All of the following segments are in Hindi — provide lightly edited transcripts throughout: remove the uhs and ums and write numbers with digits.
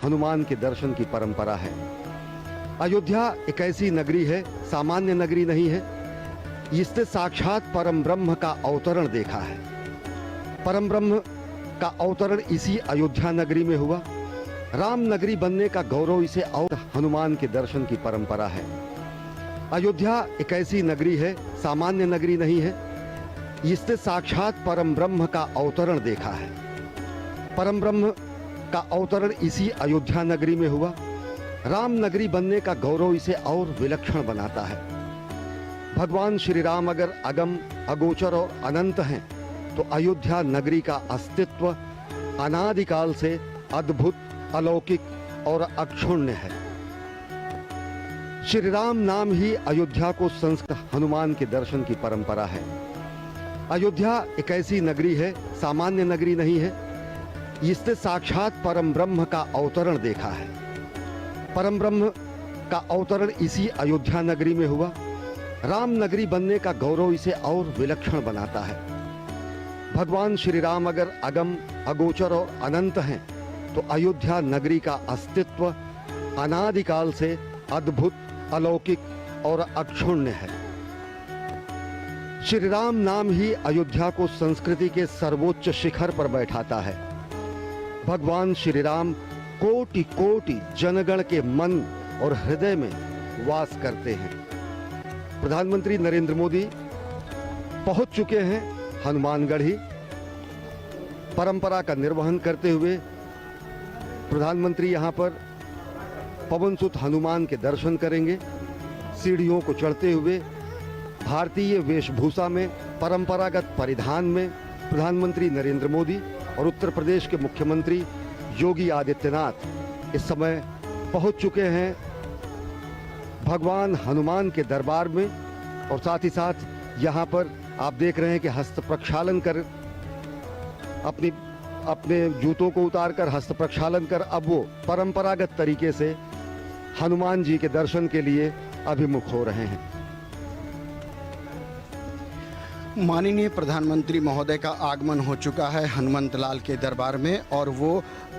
हनुमान के दर्शन की परंपरा है। अयोध्या एक ऐसी नगरी है, सामान्य नगरी नहीं है। इसने साक्षात परम ब्रह्म का अवतरण देखा है। परम ब्रह्म का अवतरण इसी अयोध्या नगरी में हुआ। राम नगरी बनने का गौरव इसे और हनुमान के दर्शन की परंपरा है। अयोध्या एक ऐसी नगरी है, सामान्य नगरी नहीं है। इसने साक्षात परम ब्रह्म का अवतरण देखा है। परम ब्रह्म का अवतरण इसी अयोध्या नगरी में हुआ। राम नगरी बनने का गौरव इसे और विलक्षण बनाता है। भगवान श्री राम अगर अगम, अगोचर और अनंत हैं, तो अयोध्या नगरी का अस्तित्व अनादिकाल से अद्भुत, अलौकिक और अक्षुण्य है। श्री राम नाम ही अयोध्या को संस्कृत हनुमान के दर्शन की परंपरा है। अयोध्या एक ऐसी नगरी है, सामान्य नगरी नहीं है। इसने साक्षात परम ब्रह्म का अवतरण देखा है। परम ब्रह्म का अवतरण इसी अयोध्या नगरी में हुआ। राम नगरी बनने का गौरव इसे और विलक्षण बनाता है। भगवान श्री राम अगर अगम, अगोचर और अनंत हैं, तो अयोध्या नगरी का अस्तित्व अनादिकाल से अद्भुत, अलौकिक और अक्षुण्य है। श्री राम नाम ही अयोध्या को संस्कृति के सर्वोच्च शिखर पर बैठाता है। भगवान श्री राम कोटि कोटि जनगण के मन और हृदय में वास करते हैं। प्रधानमंत्री नरेंद्र मोदी पहुंच चुके हैं हनुमानगढ़ी। परंपरा का निर्वहन करते हुए प्रधानमंत्री यहां पर पवनसुत हनुमान के दर्शन करेंगे। सीढ़ियों को चढ़ते हुए भारतीय वेशभूषा में, परंपरागत परिधान में प्रधानमंत्री नरेंद्र मोदी और उत्तर प्रदेश के मुख्यमंत्री योगी आदित्यनाथ इस समय पहुंच चुके हैं भगवान हनुमान के दरबार में। और साथ ही साथ यहाँ पर आप देख रहे हैं कि हस्त प्रक्षालन कर अपने जूतों को उतारकर हस्त प्रक्षालन कर अब वो परंपरागत तरीके से हनुमान जी के दर्शन के लिए अभिमुख हो रहे हैं। माननीय प्रधानमंत्री महोदय का आगमन हो चुका है हनुमंत लाल के दरबार में और वो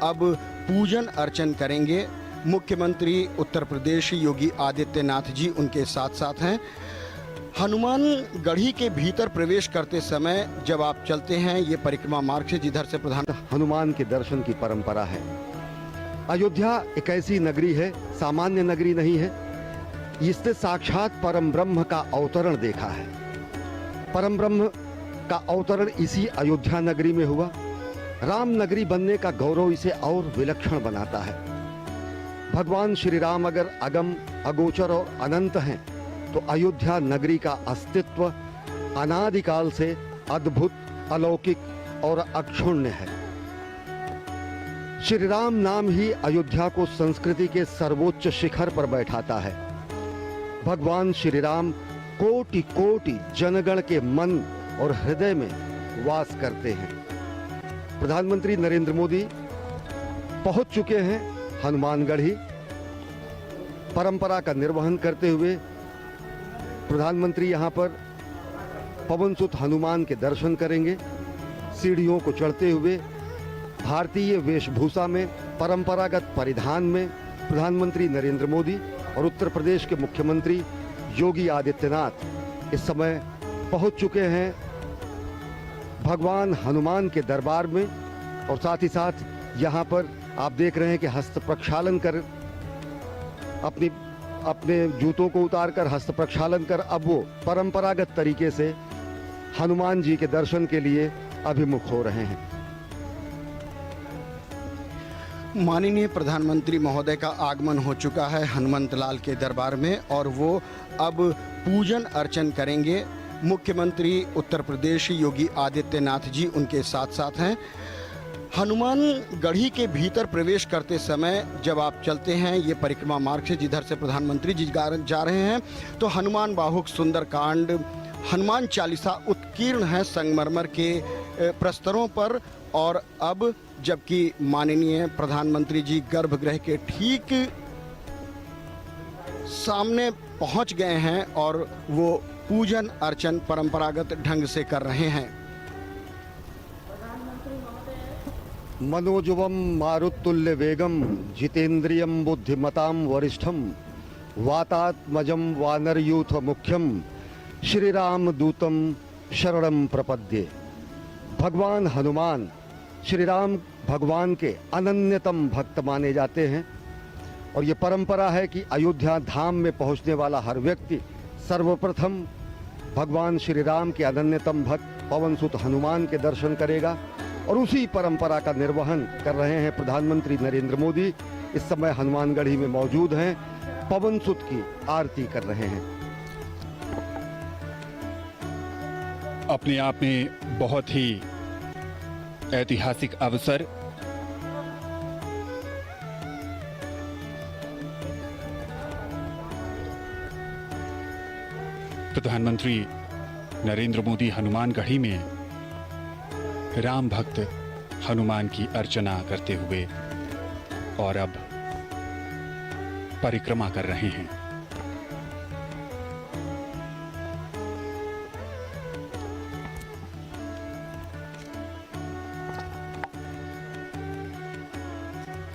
अब पूजन अर्चन करेंगे। मुख्यमंत्री उत्तर प्रदेश योगी आदित्यनाथ जी उनके साथ साथ हैं। हनुमान गढ़ी के भीतर प्रवेश करते समय जब आप चलते हैं ये परिक्रमा मार्ग से, जिधर से प्रधान हनुमान के दर्शन की परंपरा है। अयोध्या एक ऐसी नगरी है, सामान्य नगरी नहीं है। इसने साक्षात परम ब्रह्म का अवतरण देखा है। परम ब्रह्म का अवतरण इसी अयोध्या नगरी में हुआ। राम नगरी बनने का गौरव इसे और विलक्षण बनाता है। भगवान श्री राम अगर अगम, अगोचर और अनंत हैं, तो अयोध्या नगरी का अस्तित्व अनादिकाल से अद्भुत, अलौकिक और अक्षुण्य है। श्री राम नाम ही अयोध्या को संस्कृति के सर्वोच्च शिखर पर बैठाता है। भगवान श्री राम कोटि कोटि जनगण के मन और हृदय में वास करते हैं। प्रधानमंत्री नरेंद्र मोदी पहुंच चुके हैं हनुमानगढ़ी। परंपरा का निर्वहन करते हुए प्रधानमंत्री यहां पर पवनसुत हनुमान के दर्शन करेंगे। सीढ़ियों को चढ़ते हुए भारतीय वेशभूषा में, परंपरागत परिधान में प्रधानमंत्री नरेंद्र मोदी और उत्तर प्रदेश के मुख्यमंत्री योगी आदित्यनाथ इस समय पहुंच चुके हैं भगवान हनुमान के दरबार में। और साथ ही साथ यहाँ पर आप देख रहे हैं कि हस्त प्रक्षालन कर अपने जूतों को उतारकर हस्त प्रक्षालन कर अब वो परंपरागत तरीके से हनुमान जी के दर्शन के लिए अभिमुख हो रहे हैं। माननीय प्रधानमंत्री महोदय का आगमन हो चुका है हनुमंत लाल के दरबार में और वो अब पूजन अर्चन करेंगे। मुख्यमंत्री उत्तर प्रदेश योगी आदित्यनाथ जी उनके साथ साथ हैं। हनुमान गढ़ी के भीतर प्रवेश करते समय जब आप चलते हैं ये परिक्रमा मार्ग से, जिधर से प्रधानमंत्री जी जा रहे हैं, तो हनुमान बाहुक सुंदरकांड, हनुमान चालीसा उत्कीर्ण है संगमरमर के प्रस्तरों पर। और अब जबकि माननीय प्रधानमंत्री जी गर्भगृह के ठीक सामने पहुंच गए हैं और वो पूजन अर्चन परंपरागत ढंग से कर रहे हैं। मनोजुवम मारुतुल्य वेगम जितेंद्रियम बुद्धिमताम वरिष्ठम वातात्मजम वानरयूथ मुख्यम श्री राम दूतम शरणम प्रपद्ये। भगवान हनुमान श्री राम भगवान के अनन्यतम भक्त माने जाते हैं और ये परंपरा है कि अयोध्या धाम में पहुंचने वाला हर व्यक्ति सर्वप्रथम भगवान श्री राम के अनन्यतम भक्त पवन सुत हनुमान के दर्शन करेगा और उसी परंपरा का निर्वहन कर रहे हैं प्रधानमंत्री नरेंद्र मोदी। इस समय हनुमानगढ़ी में मौजूद हैं, पवन सुत की आरती कर रहे हैं। अपने आप में बहुत ही ऐतिहासिक अवसर। प्रधानमंत्री नरेंद्र मोदी हनुमानगढ़ी में राम भक्त हनुमान की अर्चना करते हुए और अब परिक्रमा कर रहे हैं।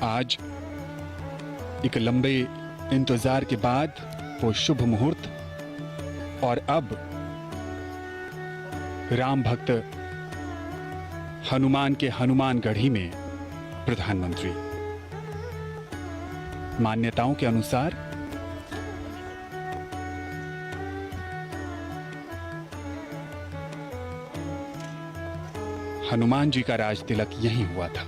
आज एक लंबे इंतजार के बाद वो शुभ मुहूर्त और अब राम भक्त हनुमान के हनुमानगढ़ी में प्रधानमंत्री। मान्यताओं के अनुसार हनुमान जी का राज तिलक यहीं हुआ था।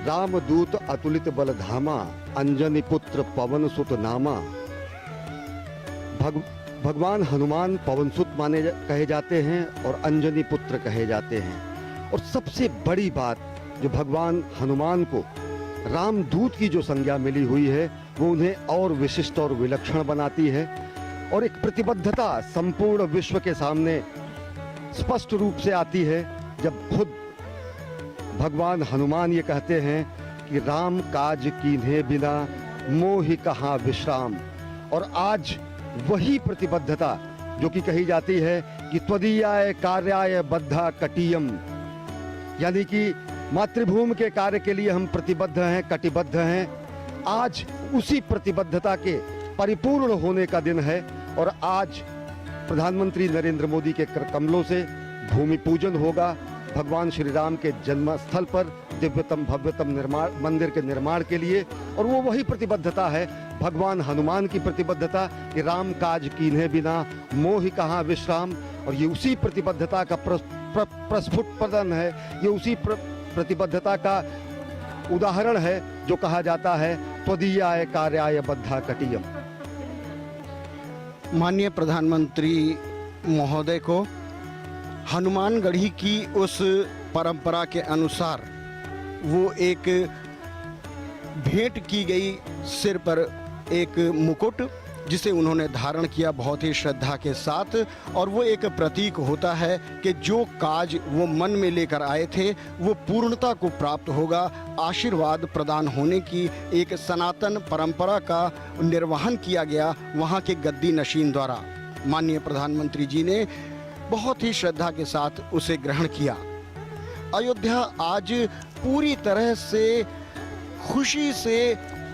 रामदूत अतुलित बल धामा अंजनी पुत्र पवन सुत नामा। भगवान हनुमान पवन सुत कहे जाते हैं और अंजनी पुत्र कहे जाते हैं। और सबसे बड़ी बात जो भगवान हनुमान को रामदूत की जो संज्ञा मिली हुई है वो उन्हें और विशिष्ट और विलक्षण बनाती है और एक प्रतिबद्धता संपूर्ण विश्व के सामने स्पष्ट रूप से आती है जब खुद भगवान हनुमान ये कहते हैं कि राम काज कीन्हे बिना मोहि कहाँ विश्राम। और आज वही प्रतिबद्धता जो कि कही जाती है कि त्वदीयाय कार्याय बद्धा कटियम, यानी कि मातृभूमि के कार्य के लिए हम प्रतिबद्ध हैं, कटिबद्ध हैं। आज उसी प्रतिबद्धता के परिपूर्ण होने का दिन है और आज प्रधानमंत्री नरेंद्र मोदी के कर कमलों से भूमि पूजन होगा भगवान श्री राम के जन्म स्थल पर दिव्यतम भव्यतम मंदिर के निर्माण के लिए। और वो वही प्रतिबद्धता है भगवान हनुमान की प्रतिबद्धता कि राम काज कीन्हे बिना मोहि कहाँ विश्राम। और ये उसी प्रतिबद्धता का प्रस्फुटन है, ये उसी प्रतिबद्धता का उदाहरण है जो कहा जाता है त्वदीयाय कार्याय बद्धा कटियम। माननीय प्रधानमंत्री महोदय को हनुमानगढ़ी की उस परंपरा के अनुसार वो एक भेंट की गई सिर पर एक मुकुट जिसे उन्होंने धारण किया बहुत ही श्रद्धा के साथ। और वो एक प्रतीक होता है कि जो काज वो मन में लेकर आए थे वो पूर्णता को प्राप्त होगा। आशीर्वाद प्रदान होने की एक सनातन परंपरा का निर्वहन किया गया वहाँ के गद्दी नशीन द्वारा। माननीय प्रधानमंत्री जी ने बहुत ही श्रद्धा के साथ उसे ग्रहण किया। अयोध्या आज पूरी तरह से खुशी से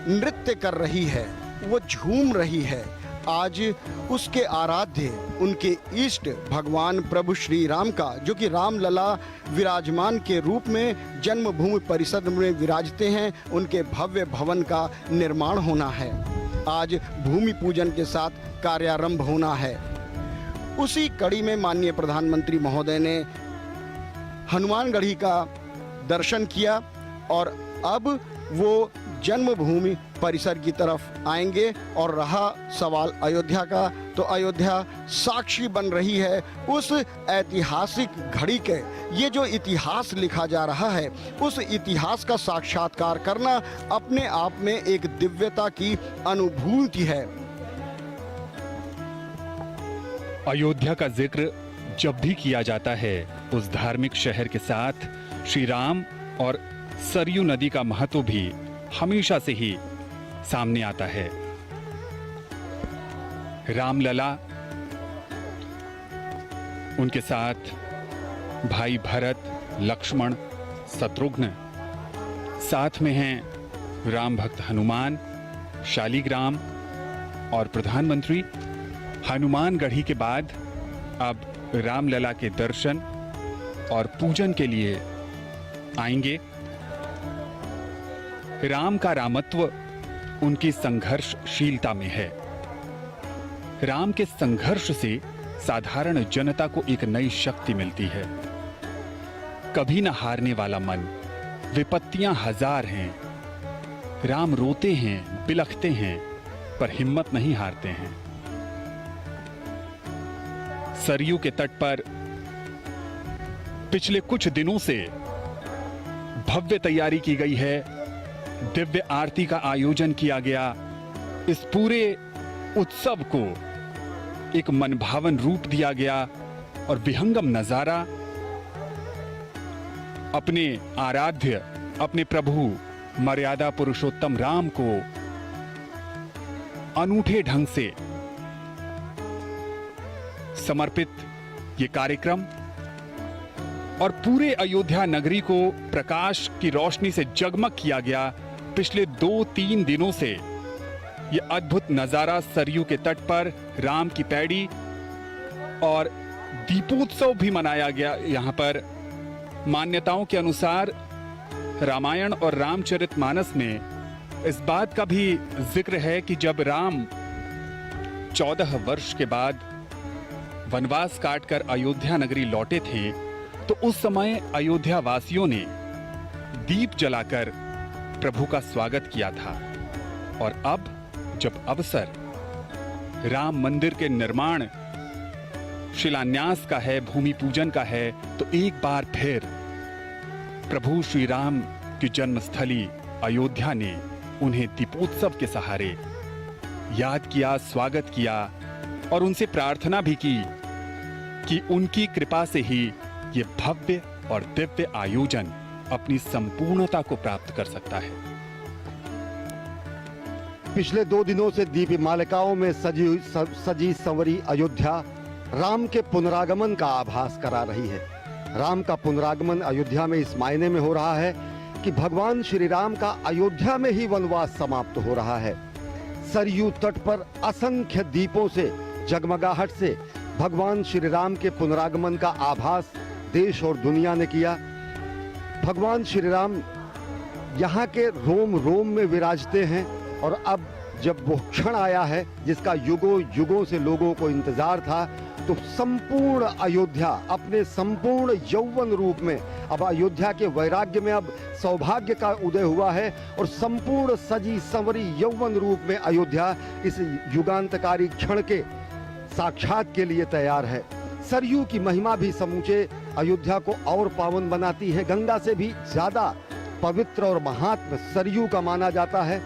नृत्य कर रही है, वो झूम रही है। आज उसके आराध्य उनके इष्ट भगवान प्रभु श्री राम का, जो कि रामलला विराजमान के रूप में जन्मभूमि परिसर में विराजते हैं, उनके भव्य भवन का निर्माण होना है। आज भूमि पूजन के साथ कार्यारंभ होना है। उसी कड़ी में माननीय प्रधानमंत्री महोदय ने हनुमानगढ़ी का दर्शन किया और अब वो जन्मभूमि परिसर की तरफ आएंगे। और रहा सवाल अयोध्या का, तो अयोध्या साक्षी बन रही है उस ऐतिहासिक घड़ी के। ये जो इतिहास लिखा जा रहा है उस इतिहास का साक्षात्कार करना अपने आप में एक दिव्यता की अनुभूति है। अयोध्या का जिक्र जब भी किया जाता है उस धार्मिक शहर के साथ श्री राम और सरयू नदी का महत्व भी हमेशा से ही सामने आता है। रामलला, उनके साथ भाई भरत, लक्ष्मण, शत्रुघ्न, साथ में हैं राम भक्त हनुमान, शालिग्राम और प्रधानमंत्री हनुमानगढ़ी के बाद अब रामलला के दर्शन और पूजन के लिए आएंगे। राम का रामत्व उनकी संघर्षशीलता में है। राम के संघर्ष से साधारण जनता को एक नई शक्ति मिलती है। कभी न हारने वाला मन, विपत्तियां हजार हैं। राम रोते हैं, बिलखते हैं, पर हिम्मत नहीं हारते हैं। सरयू के तट पर पिछले कुछ दिनों से भव्य तैयारी की गई है। दिव्य आरती का आयोजन किया गया। इस पूरे उत्सव को एक मनभावन रूप दिया गया और विहंगम नजारा अपने आराध्य, अपने प्रभु मर्यादा पुरुषोत्तम राम को अनूठे ढंग से समर्पित ये कार्यक्रम और पूरे अयोध्या नगरी को प्रकाश की रोशनी से जगमग किया गया। पिछले 2-3 दिनों से ये अद्भुत नजारा सरयू के तट पर राम की पैड़ी और दीपोत्सव भी मनाया गया। यहाँ पर मान्यताओं के अनुसार रामायण और रामचरितमानस में इस बात का भी जिक्र है कि जब राम 14 वर्ष के बाद वनवास काटकर अयोध्या नगरी लौटे थे तो उस समय अयोध्या वासियों ने दीप जलाकर प्रभु का स्वागत किया था। और अब जब अवसर राम मंदिर के निर्माण शिलान्यास का है, भूमि पूजन का है, तो एक बार फिर प्रभु श्री राम की जन्मस्थली अयोध्या ने उन्हें दीपोत्सव के सहारे याद किया, स्वागत किया और उनसे प्रार्थना भी की कि उनकी कृपा से ही ये भव्य और दिव्य आयोजन अपनी संपूर्णता को प्राप्त कर सकता है। पिछले 2 दिनों से दीपमालिकाओं में सजी संवरी अयोध्या राम के पुनरागमन का आभास करा रही है। राम का पुनरागमन अयोध्या में इस मायने में हो रहा है कि भगवान श्री राम का अयोध्या में ही वनवास समाप्त हो रहा है। सरयू तट पर असंख्य दीपों से, जगमगाहट से भगवान श्री राम के पुनरागमन का आभास देश और दुनिया ने किया। भगवान श्री राम यहाँ के रोम रोम में विराजते हैं और अब जब वो क्षण आया है जिसका युगों युगों से लोगों को इंतजार था, तो संपूर्ण अयोध्या अपने संपूर्ण यौवन रूप में, अब अयोध्या के वैराग्य में अब सौभाग्य का उदय हुआ है और संपूर्ण सजी संवरी यौवन रूप में अयोध्या इस युगांतकारी क्षण के साक्षात के लिए तैयार है। सरयू की महिमा भी समूचे अयोध्या को और पावन बनाती है। गंगा से भी ज्यादा पवित्र और महात्म सरयू का माना जाता है।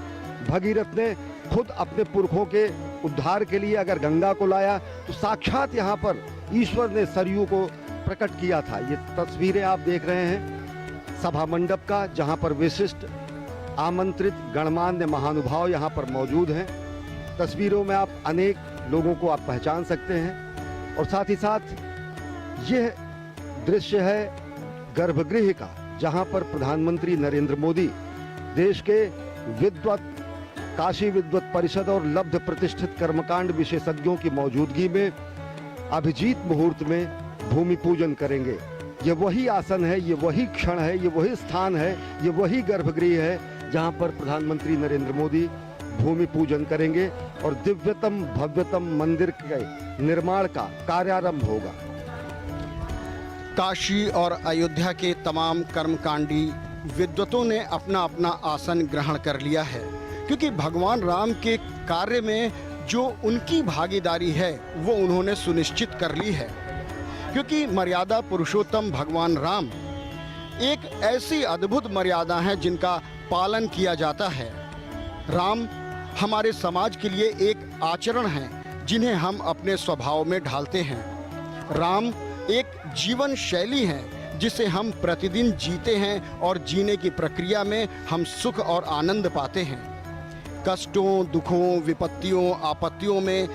भगीरथ ने खुद अपने पुरखों के उद्धार के लिए अगर गंगा को लाया तो साक्षात यहाँ पर ईश्वर ने सरयू को प्रकट किया था। ये तस्वीरें आप देख रहे हैं सभा मंडप का, जहाँ पर विशिष्ट आमंत्रित गणमान्य महानुभाव यहाँ पर मौजूद हैं। तस्वीरों में आप अनेक लोगों को आप पहचान सकते हैं और साथ ही साथ यह दृश्य है गर्भगृह का, जहां पर प्रधानमंत्री नरेंद्र मोदी देश के विद्वत, काशी विद्वत परिषद और लब्ध प्रतिष्ठित कर्मकांड विशेषज्ञों की मौजूदगी में अभिजीत मुहूर्त में भूमि पूजन करेंगे। ये वही आसन है, ये वही क्षण है, ये वही स्थान है, ये वही गर्भगृह है जहां पर प्रधानमंत्री नरेंद्र मोदी भूमि पूजन करेंगे और दिव्यतम भव्यतम मंदिर के निर्माण का कार्यारंभ होगा। काशी और अयोध्या के तमाम कर्मकांडी विद्वतों ने अपना अपना आसन ग्रहण कर लिया है, क्योंकि भगवान राम के कार्य में जो उनकी भागीदारी है वो उन्होंने सुनिश्चित कर ली है। क्योंकि मर्यादा पुरुषोत्तम भगवान राम एक ऐसी अद्भुत मर्यादा है जिनका पालन किया जाता है। राम हमारे समाज के लिए एक आचरण है जिन्हें हम अपने स्वभाव में ढालते हैं। राम एक जीवन शैली है जिसे हम प्रतिदिन जीते हैं और जीने की प्रक्रिया में हम सुख और आनंद पाते हैं। कष्टों, दुखों, विपत्तियों, आपत्तियों में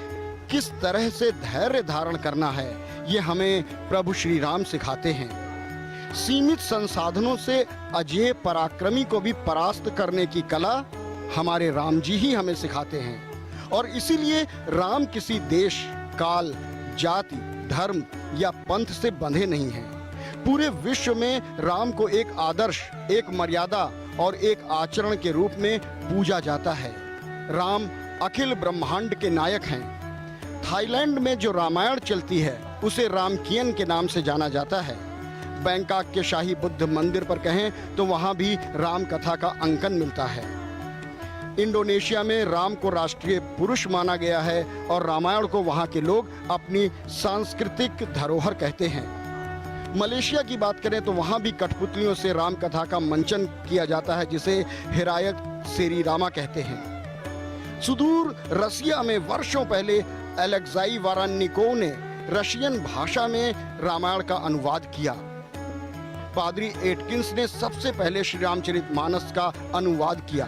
किस तरह से धैर्य धारण करना है, ये हमें प्रभु श्री राम सिखाते हैं। सीमित संसाधनों से अजेय पराक्रमी को भी परास्त करने की कला हमारे राम जी ही हमें सिखाते हैं। और इसीलिए राम किसी देश, काल, जाति, धर्म या पंथ से बंधे नहीं हैं। पूरे विश्व में राम को एक आदर्श, एक मर्यादा और एक आचरण के रूप में पूजा जाता है। राम अखिल ब्रह्मांड के नायक हैं। थाईलैंड में जो रामायण चलती है उसे रामकियन के नाम से जाना जाता है। बैंकॉक के शाही बुद्ध मंदिर पर कहें तो वहां भी राम कथा का अंकन मिलता है। इंडोनेशिया में राम को राष्ट्रीय पुरुष माना गया है और रामायण को वहां के लोग अपनी सांस्कृतिक धरोहर कहते हैं। मलेशिया की बात करें तो वहां भी कठपुतलियों से राम कथा का मंचन किया जाता है, जिसे हिरायत सेरी रामा कहते हैं। सुदूर रसिया में वर्षों पहले अलेक्साई वारानिकोव ने रशियन भाषा में रामायण का अनुवाद किया। पादरी एटकिंस ने सबसे पहले श्री रामचरितमानस का अनुवाद किया।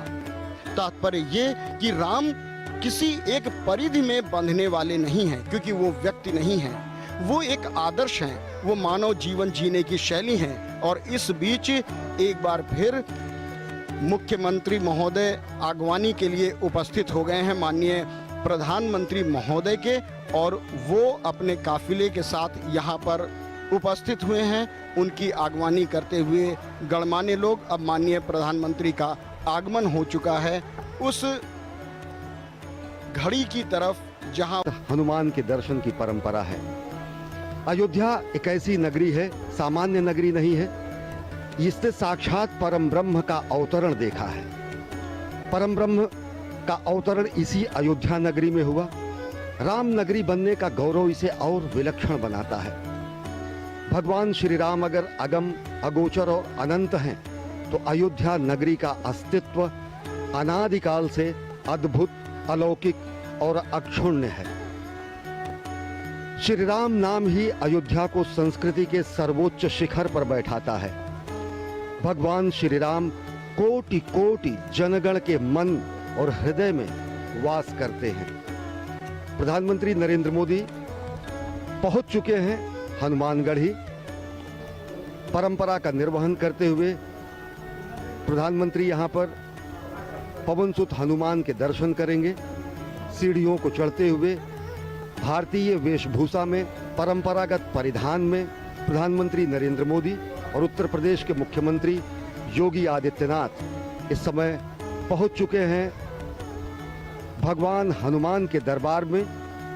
तात्पर्य ये कि राम किसी एक परिधि में बंधने वाले नहीं हैं, क्योंकि वो व्यक्ति नहीं हैं, वो एक आदर्श हैं, वो मानव जीवन जीने की शैली हैं। और इस बीच एक बार फिर मुख्यमंत्री महोदय आगवानी के लिए उपस्थित हो गए हैं माननीय प्रधानमंत्री महोदय के, और वो अपने काफिले के साथ यहाँ पर उपस्थित हुए हैं। उनकी आगवानी करते हुए गणमान्य लोग, अब माननीय प्रधानमंत्री का आगमन हो चुका है उस घड़ी की तरफ जहां हनुमान के दर्शन की परंपरा है। अयोध्या एक ऐसी नगरी है, सामान्य नगरी नहीं है। इसने साक्षात परम ब्रह्म का अवतरण देखा है। परम ब्रह्म का अवतरण इसी अयोध्या नगरी में हुआ। राम नगरी बनने का गौरव इसे और विलक्षण बनाता है। भगवान श्री राम अगर अगम, अगोचर और अनंत हैं, तो अयोध्या नगरी का अस्तित्व अनादिकाल से अद्भुत, अलौकिक और अक्षुण्य है। श्री राम नाम ही अयोध्या को संस्कृति के सर्वोच्च शिखर पर बैठाता है। भगवान श्री राम कोटि कोटि जनगण के मन और हृदय में वास करते हैं। प्रधानमंत्री नरेंद्र मोदी पहुंच चुके हैं हनुमानगढ़ी। परंपरा का निर्वहन करते हुए प्रधानमंत्री यहां पर पवनसुत हनुमान के दर्शन करेंगे। सीढ़ियों को चढ़ते हुए भारतीय वेशभूषा में, परंपरागत परिधान में प्रधानमंत्री नरेंद्र मोदी और उत्तर प्रदेश के मुख्यमंत्री योगी आदित्यनाथ इस समय पहुंच चुके हैं भगवान हनुमान के दरबार में।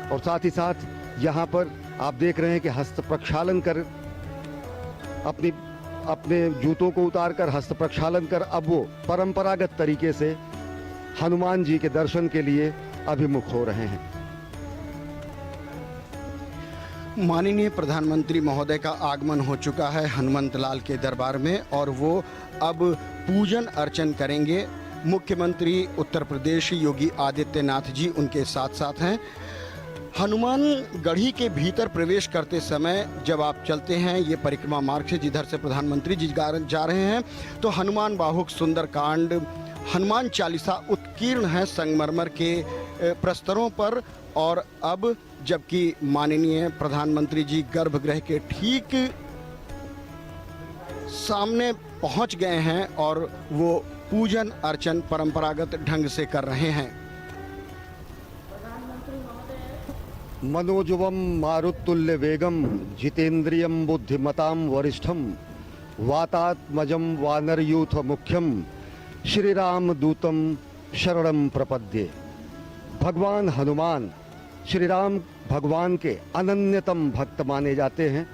और साथ ही साथ यहाँ पर आप देख रहे हैं कि हस्त प्रक्षालन कर अपने जूतों को उतारकर हस्त प्रक्षालन कर अब वो परंपरागत तरीके से हनुमान जी के दर्शन के लिए अभिमुख हो रहे हैं। माननीय प्रधानमंत्री महोदय का आगमन हो चुका है हनुमंत लाल के दरबार में, और वो अब पूजन अर्चन करेंगे। मुख्यमंत्री उत्तर प्रदेश योगी आदित्यनाथ जी उनके साथ साथ हैं। हनुमान गढ़ी के भीतर प्रवेश करते समय जब आप चलते हैं ये परिक्रमा मार्ग से, जिधर से प्रधानमंत्री जी जा रहे हैं, तो हनुमान बाहुक सुंदरकांड, हनुमान चालीसा उत्कीर्ण है संगमरमर के प्रस्तरों पर। और अब जबकि माननीय प्रधानमंत्री जी गर्भगृह के ठीक सामने पहुंच गए हैं और वो पूजन अर्चन परंपरागत ढंग से कर रहे हैं। मनोजवम मारुतुल्य वेगम जितेंद्रियम बुद्धिमताम वरिष्ठम वातात्मजम वानरयूथ मुख्यम श्री राम दूतम शरणम प्रपद्ये। भगवान हनुमान श्री राम भगवान के अनन्यतम भक्त माने जाते हैं।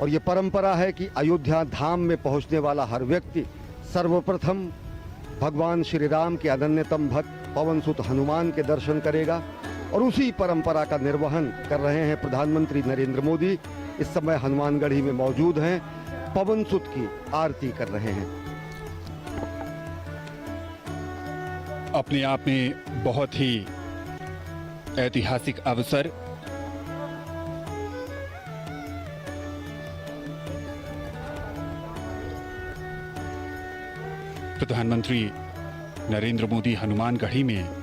और ये परंपरा है कि अयोध्या धाम में पहुंचने वाला हर व्यक्ति सर्वप्रथम भगवान श्री राम के अनन्यतम भक्त पवनसुत हनुमान के दर्शन करेगा। और उसी परंपरा का निर्वहन कर रहे हैं प्रधानमंत्री नरेंद्र मोदी। इस समय हनुमानगढ़ी में मौजूद हैं, पवनसुत की आरती कर रहे हैं। अपने आप में बहुत ही ऐतिहासिक अवसर। प्रधानमंत्री नरेंद्र मोदी हनुमानगढ़ी में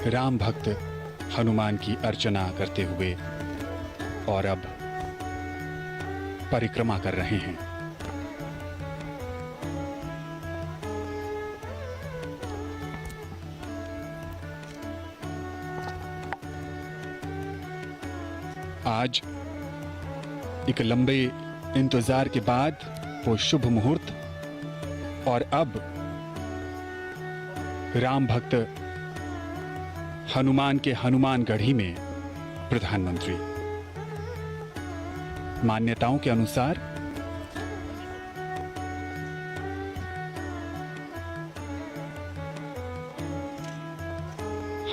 राम भक्त हनुमान की अर्चना करते हुए और अब परिक्रमा कर रहे हैं। आज एक लंबे इंतजार के बाद वो शुभ मुहूर्त, और अब राम भक्त हनुमान के हनुमानगढ़ी में प्रधानमंत्री। मान्यताओं के अनुसार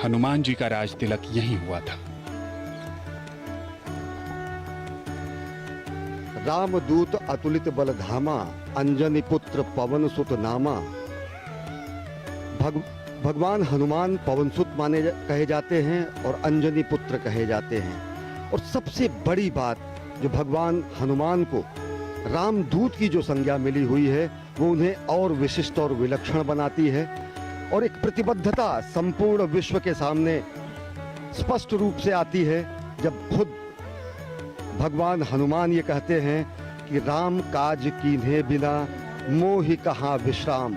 हनुमान जी का राज तिलक यहीं हुआ था। रामदूत अतुलित बलधामा, अंजनी पुत्र पवन सुत नामा। भगवान हनुमान पवन सुत कहे जाते हैं और अंजनी पुत्र कहे जाते हैं। और सबसे बड़ी बात, जो भगवान हनुमान को रामदूत की जो संज्ञा मिली हुई है, वो उन्हें और विशिष्ट और विलक्षण बनाती है, और एक प्रतिबद्धता संपूर्ण विश्व के सामने स्पष्ट रूप से आती है जब खुद भगवान हनुमान ये कहते हैं कि राम काज कीन्हे बिना मोहि कहाँ विश्राम।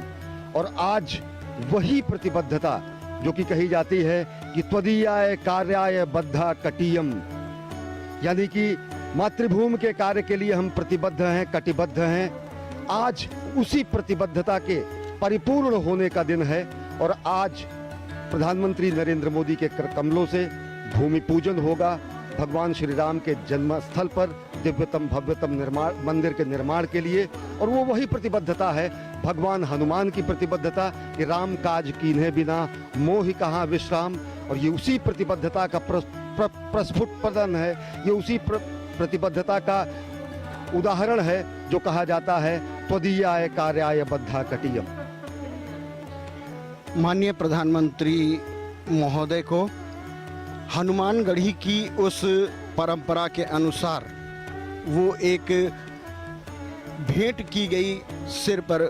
और आज वही प्रतिबद्धता जो कि कही जाती है कि त्वदीयाय कार्याय बद्धा कटियम, यानी कि मातृभूमि के कार्य के लिए हम प्रतिबद्ध हैं, कटिबद्ध हैं। आज उसी प्रतिबद्धता के परिपूर्ण होने का दिन है, और आज प्रधानमंत्री नरेंद्र मोदी के कमलों से भूमि पूजन होगा भगवान श्री राम के जन्म स्थल पर दिव्यतम भव्यतम मंदिर के निर्माण के लिए। और वो वही प्रतिबद्धता है, भगवान हनुमान की प्रतिबद्धता कि राम काज कीन्हे बिना मोहि कहाँ विश्राम। और ये उसी प्रतिबद्धता का प्रस्फुटन है, ये उसी प्रतिबद्धता का उदाहरण है जो कहा जाता है त्वदीयाय कार्याय बद्धा कटियम। माननीय प्रधानमंत्री महोदय को हनुमानगढ़ी की उस परंपरा के अनुसार वो एक भेंट की गई सिर पर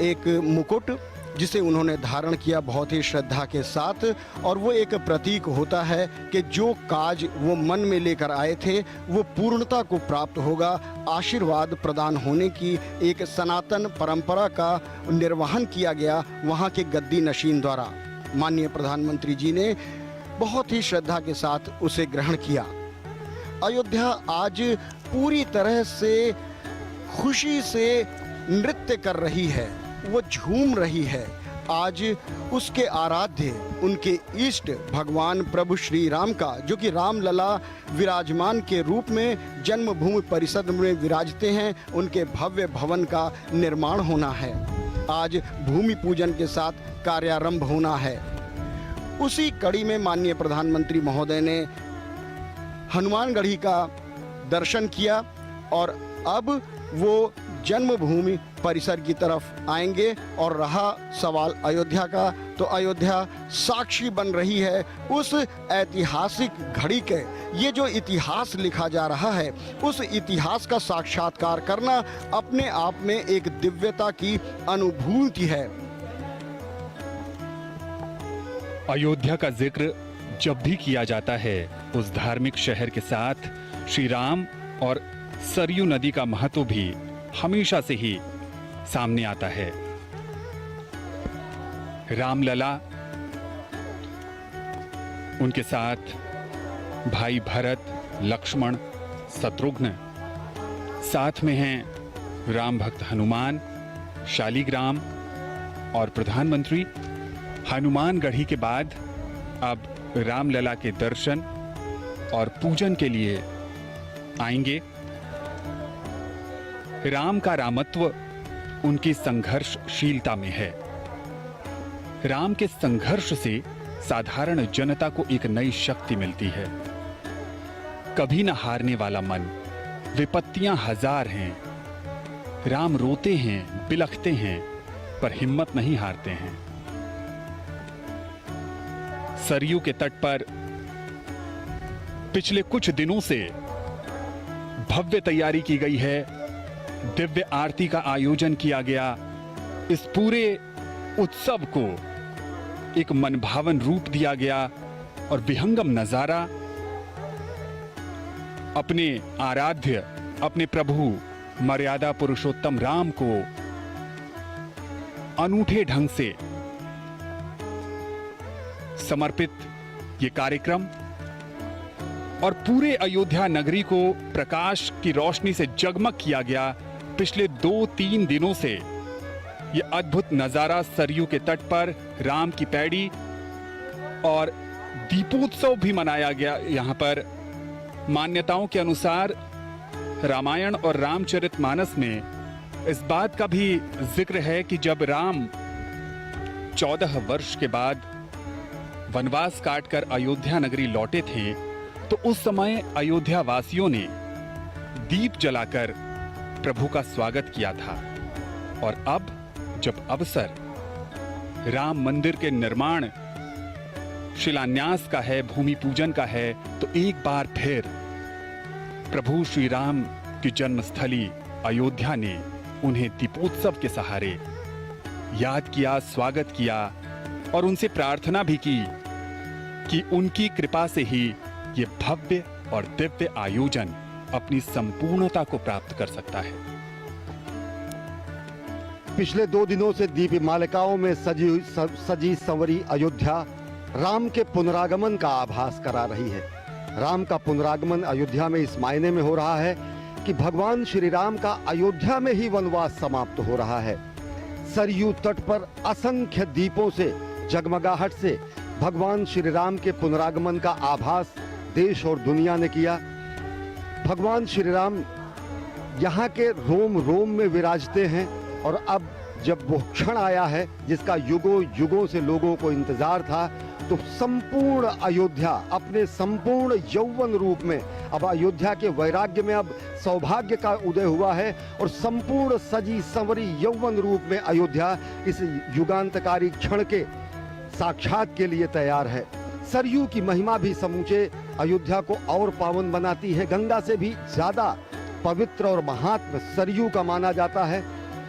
एक मुकुट, जिसे उन्होंने धारण किया बहुत ही श्रद्धा के साथ। और वो एक प्रतीक होता है कि जो काज वो मन में लेकर आए थे वो पूर्णता को प्राप्त होगा। आशीर्वाद प्रदान होने की एक सनातन परंपरा का निर्वहन किया गया वहाँ के गद्दी नशीन द्वारा। माननीय प्रधानमंत्री जी ने बहुत ही श्रद्धा के साथ उसे ग्रहण किया। अयोध्या आज पूरी तरह से खुशी से नृत्य कर रही है, वो झूम रही है। आज उसके आराध्य, उनके इष्ट भगवान प्रभु श्री राम का, जो कि रामलला विराजमान के रूप में जन्मभूमि परिषद में विराजते हैं, उनके भव्य भवन का निर्माण होना है। आज भूमि पूजन के साथ कार्यारंभ होना है। उसी कड़ी में माननीय प्रधानमंत्री महोदय ने हनुमानगढ़ी का दर्शन किया, और अब वो जन्मभूमि परिसर की तरफ आएंगे। और रहा सवाल अयोध्या का, तो अयोध्या साक्षी बन रही है उस ऐतिहासिक घड़ी के। ये जो इतिहास लिखा जा रहा है, उस इतिहास का साक्षात्कार करना अपने आप में एक दिव्यता की अनुभूति है। अयोध्या का जिक्र जब भी किया जाता है, उस धार्मिक शहर के साथ श्री राम और सरयू नदी का महत्व भी हमेशा से ही सामने आता है। रामलला, उनके साथ भाई भरत, लक्ष्मण, शत्रुघ्न, साथ में हैं राम भक्त हनुमान, शालिग्राम और प्रधानमंत्री। हनुमानगढ़ी के बाद अब रामलला के दर्शन और पूजन के लिए आएंगे। राम का रामत्व उनकी संघर्षशीलता में है। राम के संघर्ष से साधारण जनता को एक नई शक्ति मिलती है। कभी न हारने वाला मन। विपत्तियां हजार हैं, राम रोते हैं, बिलखते हैं, पर हिम्मत नहीं हारते हैं। सरयू के तट पर पिछले कुछ दिनों से भव्य तैयारी की गई है। दिव्य आरती का आयोजन किया गया। इस पूरे उत्सव को एक मनभावन रूप दिया गया और विहंगम नजारा अपने आराध्य, अपने प्रभु मर्यादा पुरुषोत्तम राम को अनूठे ढंग से समर्पित ये कार्यक्रम और पूरे अयोध्या नगरी को प्रकाश की रोशनी से जगमग किया गया। पिछले 2-3 दिनों से ये अद्भुत नजारा सरयू के तट पर राम की पैड़ी और दीपोत्सव भी मनाया गया। यहाँ पर मान्यताओं के अनुसार रामायण और रामचरितमानस में इस बात का भी जिक्र है कि जब राम 14 वर्ष के बाद वनवास काटकर अयोध्या नगरी लौटे थे तो उस समय अयोध्या वासियों ने दीप जलाकर प्रभु का स्वागत किया था। और अब जब अवसर राम मंदिर के निर्माण शिलान्यास का है, भूमि पूजन का है, तो एक बार फिर प्रभु श्री राम की जन्मस्थली अयोध्या ने उन्हें दीपोत्सव के सहारे याद किया, स्वागत किया और उनसे प्रार्थना भी की कि उनकी कृपा से ही ये भव्य और दिव्य आयोजन अपनी संपूर्णता को प्राप्त कर सकता है। पिछले 2 दिनों से दीप मालिकाओं में सजी संवरी अयोध्या राम के पुनरागमन का आभास करा रही है। राम का पुनरागमन अयोध्या में इस मायने में हो रहा है कि भगवान श्री राम का अयोध्या में ही वनवास समाप्त हो रहा है। सरयू तट पर असंख्य दीपों से, जगमगाहट से भगवान श्री राम के पुनरागमन का आभास देश और दुनिया ने किया। भगवान श्री राम यहाँ के रोम रोम में विराजते हैं और अब जब वो क्षण आया है जिसका युगों युगों से लोगों को इंतजार था, तो संपूर्ण अयोध्या अपने संपूर्ण यौवन रूप में, अब अयोध्या के वैराग्य में अब सौभाग्य का उदय हुआ है और संपूर्ण सजी संवरी यौवन रूप में अयोध्या इस युगांतकारी क्षण के साक्षात के लिए तैयार है। सरयू की महिमा भी समूचे अयोध्या को और पावन बनाती है। गंगा से भी ज्यादा पवित्र और महात्म सरयू का माना जाता है।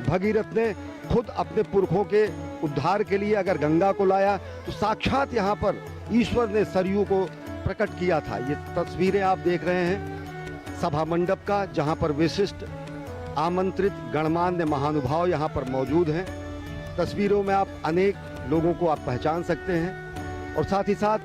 भगीरथ ने खुद अपने पुरखों के उद्धार के लिए अगर गंगा को लाया तो साक्षात यहाँ पर ईश्वर ने सरयू को प्रकट किया था। ये तस्वीरें आप देख रहे हैं सभा मंडप का, जहाँ पर विशिष्ट आमंत्रित गणमान्य महानुभाव यहाँ पर मौजूद हैं। तस्वीरों में आप अनेक लोगों को आप पहचान सकते हैं और साथ ही साथ